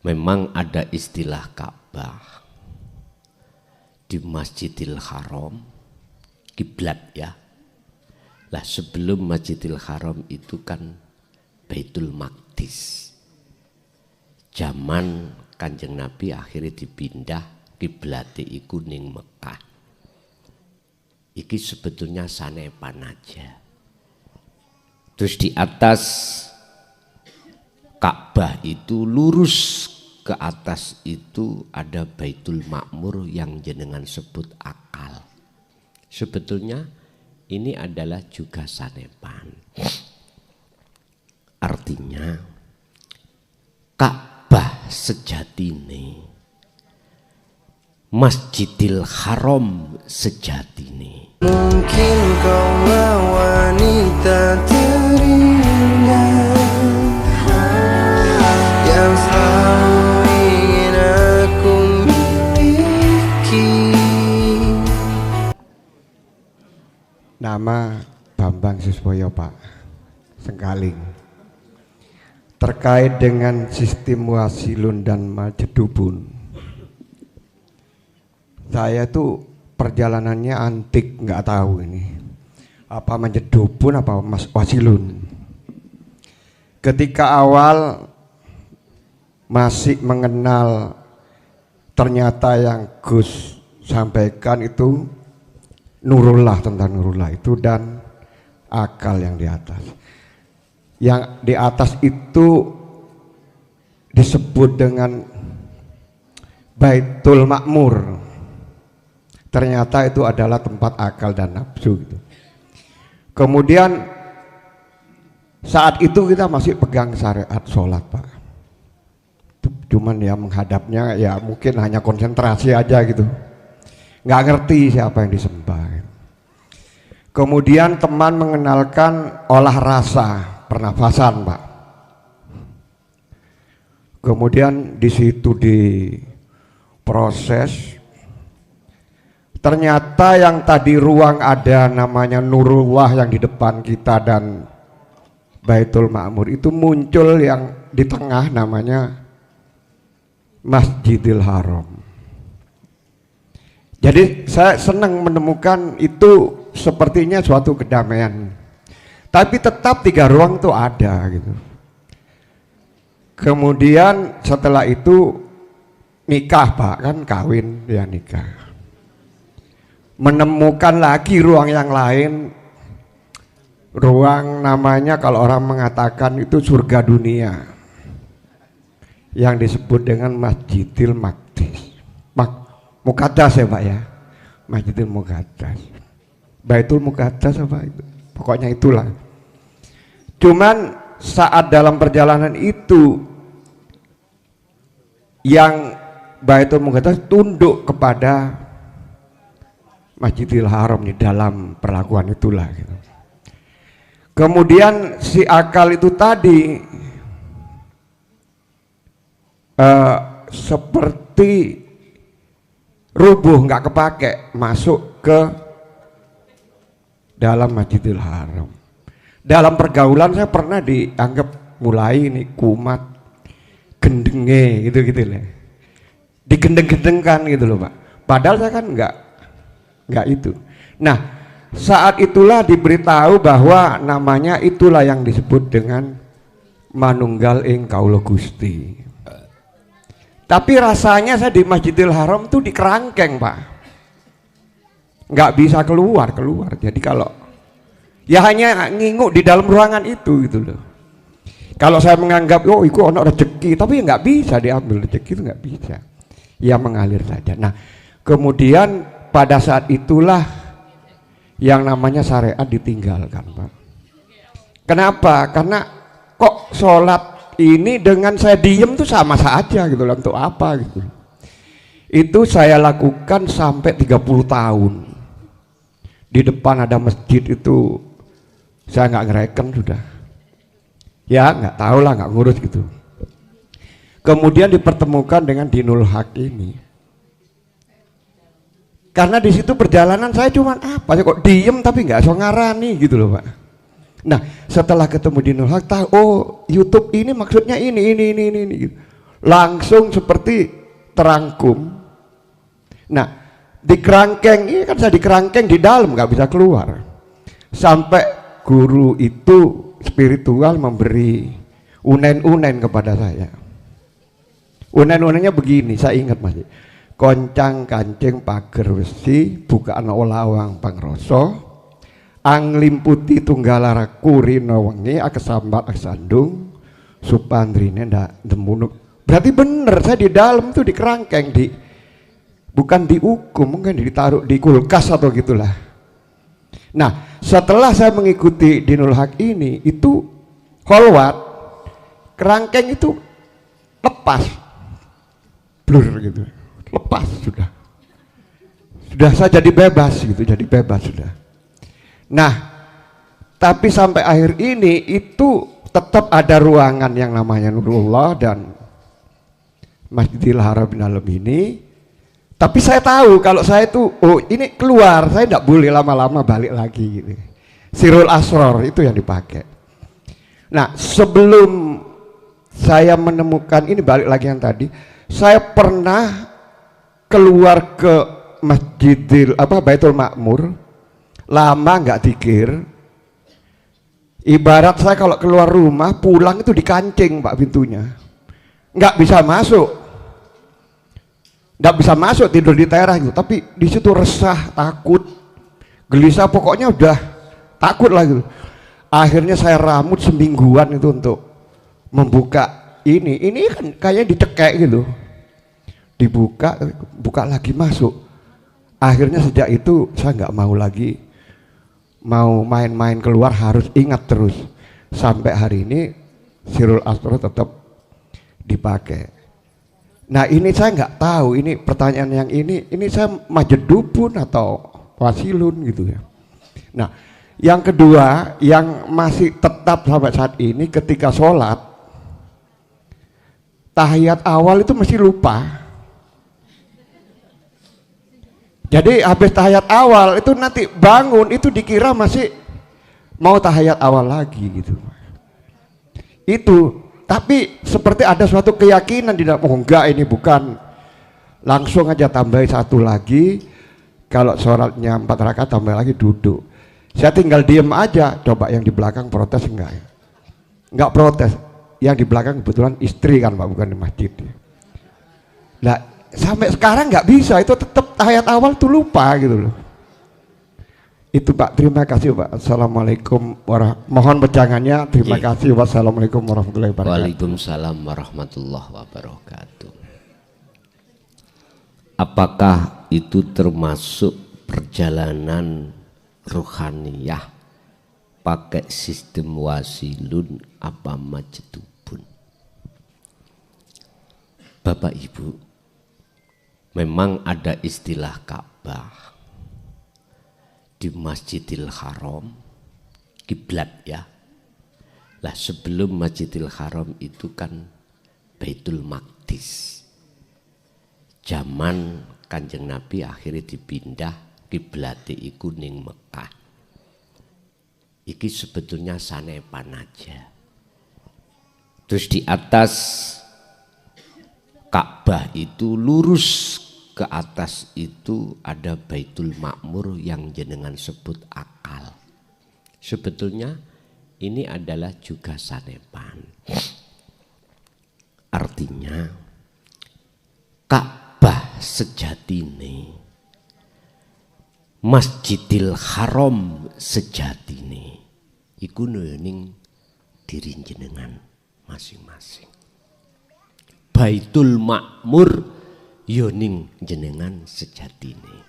memang ada istilah Ka'bah di Masjidil Haram, kiblat ya. Lah sebelum Masjidil Haram itu kan Baitul Maqdis. Zaman Kanjeng Nabi akhirnya dipindah kiblate iku ning Mekah. Iki sebetulnya sanepan aja. Terus di atas Ka'bah itu lurus ke atas itu ada Baitul Ma'mur yang jenengan sebut akal. Sebetulnya ini adalah juga sanepan. Artinya Ka'bah sejatine, Masjidil Haram sejatine. Mungkin kau wanita terindah yang selalu ingin aku miliki. Nama Bambang Suswoyo Pak, Sengkaling. Terkait dengan sistem wasilun dan majedubun, saya tuh perjalanannya antik, nggak tahu ini apa majedubun apa wasilun. Ketika awal masih mengenal, ternyata yang Gus sampaikan itu Nurullah, tentang Nurullah itu dan akal yang di atas. Yang di atas itu disebut dengan Baitul Ma'mur. Ternyata itu adalah tempat akal dan nafsu gitu. Kemudian saat itu kita masih pegang syariat sholat Pak. Cuman ya menghadapnya ya mungkin hanya konsentrasi aja gitu. Nggak ngerti siapa yang disembah. Kemudian teman mengenalkan olah rasa, pernafasan Pak. Kemudian di situ diproses. Ternyata yang tadi ruang ada namanya Nurullah yang di depan kita dan Baitul Ma'mur itu muncul yang di tengah namanya Masjidil Haram. Jadi saya senang menemukan itu sepertinya suatu kedamaian. Tapi tetap 3 ruang itu ada gitu. Kemudian setelah itu nikah Pak, kan kawin ya nikah. Menemukan lagi ruang yang lain, ruang namanya kalau orang mengatakan itu surga dunia yang disebut dengan Masjidil Maqdis, Muqaddas ya Pak ya, Masjidil Muqaddas, Baitul Muqaddas apa itu, pokoknya itulah. Cuman saat dalam perjalanan itu yang Baitul Muqaddas tunduk kepada Masjidil Haram di dalam perlakuan itulah gitu. Kemudian si akal itu tadi seperti rubuh, nggak kepake, masuk ke dalam Masjidil Haram. Dalam pergaulan saya pernah dianggap mulai ini kumat, gendenge gitu lah, digendeng-gendengkan gitu loh Pak. Padahal saya kan nggak itu. Nah saat itulah diberitahu bahwa namanya itulah yang disebut dengan manunggal ing kaula Gusti. Tapi rasanya saya di Masjidil Haram tuh di kerangkeng Pak, nggak bisa keluar. Jadi kalau ya hanya nginguk di dalam ruangan itu gitu loh. Kalau saya menganggap oh itu ono rezeki, tapi nggak bisa diambil rezeki, itu nggak bisa. Ya mengalir saja. Nah kemudian pada saat itulah yang namanya syariat ditinggalkan Pak. Kenapa? Karena kok sholat ini dengan saya diem tuh sama saja gitu loh, untuk apa gitu. Itu saya lakukan sampai 30 tahun. Di depan ada masjid itu saya nggak ngereken sudah. Ya nggak tahu lah, nggak ngurus gitu. Kemudian dipertemukan dengan Dinul Haq ini. Karena di situ perjalanan saya cuman apa sih, kok diem tapi nggak so ngarani gitu loh Pak. Nah setelah ketemu Dinul Haq tahu, oh YouTube ini maksudnya ini gitu. langsung seperti terangkum. Nah, di kerangkeng ini kan saya di kerangkeng di dalam nggak bisa keluar. Sampai guru itu spiritual memberi unen-unen kepada saya. Unen-unennya begini, saya ingat masih. Koncang kancing pager besi, bukaan olawang pangroso, anglim putih tunggalara kurino wengi, akesambat aksandung, supandrine ndak demunuk. Berarti bener saya di dalam tuh di kerangkeng, bukan dihukum, mungkin ditaruh di kulkas atau gitulah. Nah, setelah saya mengikuti Dinul Haq ini, itu kholwat, kerangkeng itu lepas, blur gitu, lepas sudah saya jadi bebas gitu, jadi bebas sudah. Nah, tapi sampai akhir ini itu tetap ada ruangan yang namanya Nurullah dan Masjidil Haram Alam ini. Tapi saya tahu kalau saya itu, oh ini keluar, saya tidak boleh lama-lama balik lagi gitu. Sirul Asror itu yang dipakai. Nah, sebelum saya menemukan ini, balik lagi yang tadi, saya pernah keluar ke Baitul Makmur, lama nggak dikir. Ibarat saya kalau keluar rumah pulang itu dikancing Pak pintunya, nggak bisa masuk. Nggak bisa masuk, tidur di teras gitu, tapi di situ resah, takut, gelisah, pokoknya udah takut lah gitu. Akhirnya saya ramut semingguan itu untuk membuka ini kan kayaknya dicekek gitu, buka lagi masuk. Akhirnya sejak itu saya nggak mau lagi mau main-main keluar, harus ingat terus. Sampai hari ini Sirul Asror tetap dipakai. Nah ini saya nggak tahu, ini pertanyaan yang ini saya majedubun atau wasilun gitu ya. Nah yang kedua yang masih tetap sampai saat ini, ketika sholat tahiyat awal itu masih lupa. Jadi habis tahiyat awal itu nanti bangun itu dikira masih mau tahiyat awal lagi gitu. Itu tapi seperti ada suatu keyakinan di dalam, oh enggak ini bukan, langsung aja tambahin satu lagi, kalau sholatnya 4 rakaat tambah lagi duduk. Saya tinggal diem aja, coba yang di belakang protes enggak ya? Enggak protes, yang di belakang kebetulan istri kan Pak, bukan di masjid. Nah sampai sekarang nggak bisa, itu tetap tahiyat awal tuh lupa gitu loh. Itu Pak, terima kasih Pak. Assalamualaikum mohon pejangannya. Terima kasih. Wassalamualaikum warahmatullahi wabarakatuh. Waalaikumsalam warahmatullahi wabarakatuh. Apakah itu termasuk perjalanan ruhaniyah pakai sistem wasilun apa majdubun? Bapak Ibu, memang ada istilah Ka'bah di Masjidil Haram, kiblat ya. Lah sebelum Masjidil Haram itu kan Baitul Maqdis. Zaman Kanjeng Nabi akhirnya dipindah kiblate iku ning Mekah. Iki sebetulnya sanepan aja. Terus di atas Ka'bah itu lurus ke atas itu ada Baitul Makmur yang jenengan sebut akal. Sebetulnya ini adalah juga sanepan. Artinya Ka'bah sejatine, Masjidil Haram sejatine iku ning diri jenengan masing-masing. Baitul Makmur yoning jenengan sejatine.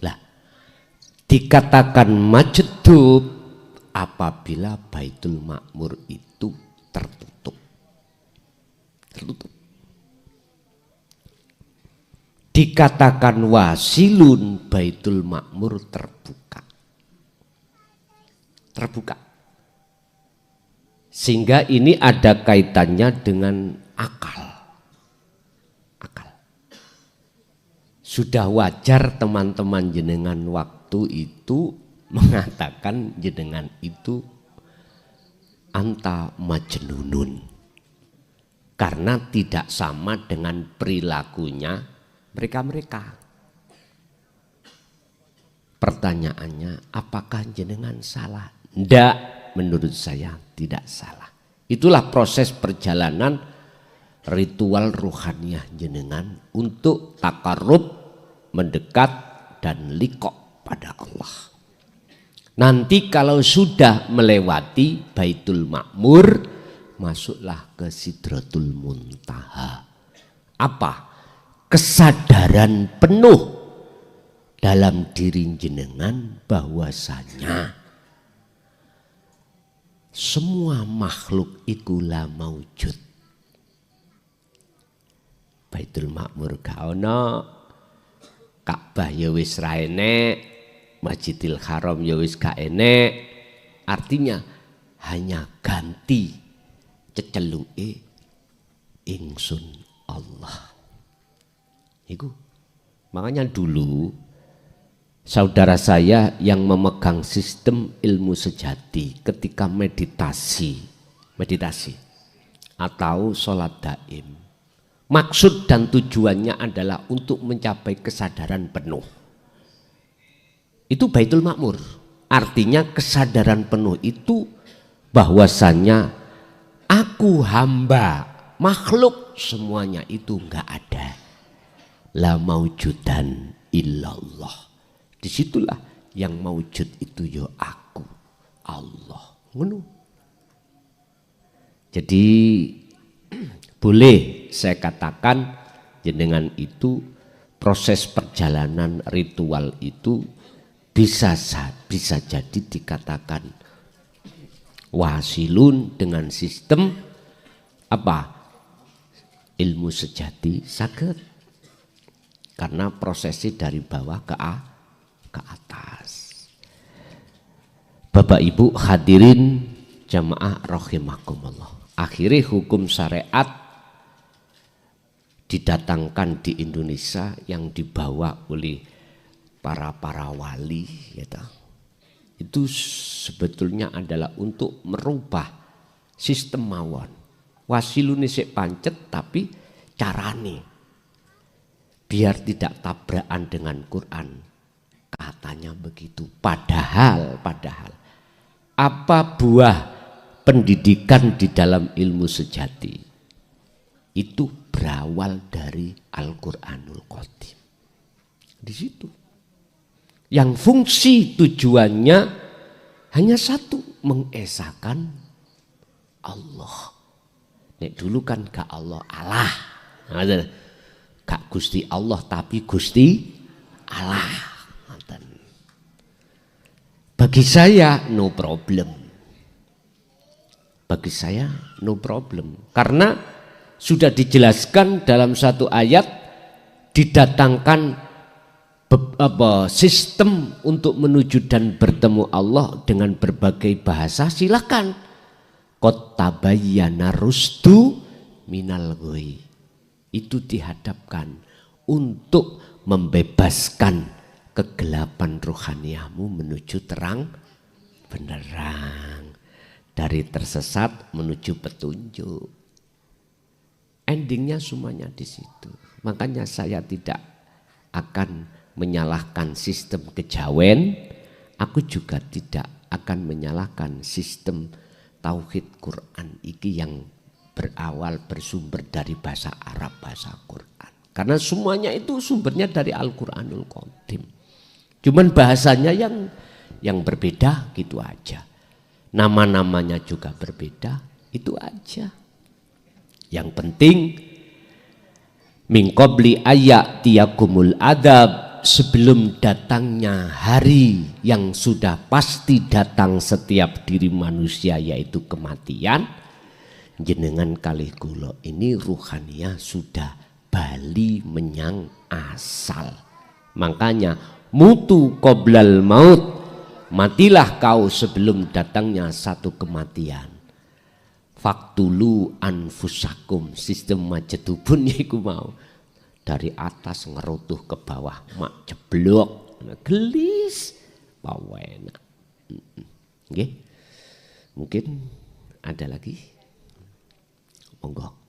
Lah dikatakan majdub apabila Baitul Makmur itu tertutup. Dikatakan wasilun Baitul Makmur terbuka. Sehingga ini ada kaitannya dengan akal. Sudah wajar teman-teman jenengan waktu itu mengatakan jenengan itu anta majnunun. karena tidak sama dengan perilakunya mereka-mereka. Pertanyaannya, apakah jenengan salah? Tidak, menurut saya tidak salah. Itulah proses perjalanan ritual ruhaniyah jenengan untuk takarrub, mendekat dan liqo pada Allah. Nanti kalau sudah melewati Baitul Ma'mur, masuklah ke Sidratul Muntaha. Apa? Kesadaran penuh dalam diri jenengan bahwasanya semua makhluk ikulah maujud. Baitul Ma'mur gak ono, Ka'bah ya wis ra enek, Masjidil Haram ya wis gak enek. Artinya hanya ganti ceceluke ingsun Allah. Iku. Makanya dulu saudara saya yang memegang sistem ilmu sejati ketika meditasi atau sholat daim, maksud dan tujuannya adalah untuk mencapai kesadaran penuh. Itu Baitul Ma'mur. Artinya kesadaran penuh itu bahwasannya aku hamba, makhluk semuanya itu enggak ada. La maujudan illallah. Disitulah yang maujud itu ya aku, Allah. Ngono. Jadi boleh saya katakan jenengan itu proses perjalanan ritual itu bisa jadi dikatakan wasilun dengan sistem apa? Ilmu sejati saged. Karena prosesnya dari bawah ke atas. Bapak Ibu hadirin jamaah rahimakumullah. Akhirnya hukum syariat didatangkan di Indonesia yang dibawa oleh para wali gitu. Itu sebetulnya adalah untuk merubah sistem mawon. Wasilune sik pancet tapi carane biar tidak tabrakan dengan Quran. Katanya begitu. Padahal apa buah pendidikan di dalam ilmu sejati itu berawal dari Al-Quranul Qadim. Di situ. Yang fungsi tujuannya hanya satu, mengesahkan Allah. Nek dulu kan gak Allah. Gak Gusti Allah tapi Gusti Allah. Bagi saya no problem. Bagi saya no problem. Karena sudah dijelaskan dalam satu ayat didatangkan sistem untuk menuju dan bertemu Allah dengan berbagai bahasa. Silakan. Qad tabayyana rusdu minal ghoi. Itu dihadapkan untuk membebaskan kegelapan rohaniahmu menuju terang benderang, dari tersesat menuju petunjuk. Endingnya semuanya di situ. Makanya saya tidak akan menyalahkan sistem kejawen, aku juga tidak akan menyalahkan sistem tauhid Quran iki yang berawal bersumber dari bahasa Arab, bahasa Quran. Karena semuanya itu sumbernya dari Al-Quranul Qadim. Cuman bahasanya yang berbeda gitu aja. Nama-namanya juga berbeda, itu aja. Yang penting min qabli ayatiyakumul adab, sebelum datangnya hari yang sudah pasti datang setiap diri manusia yaitu kematian, jenengan kalih kula ini ruhaniyah sudah bali menyang asal. Makanya mutu qoblal maut, matilah kau sebelum datangnya satu kematian. Faktulu anfusakum, sistem majetubun iku mau dari atas ngerutuh ke bawah, mak jeblok gelis pawena. Nggih. Mungkin ada lagi. Monggo.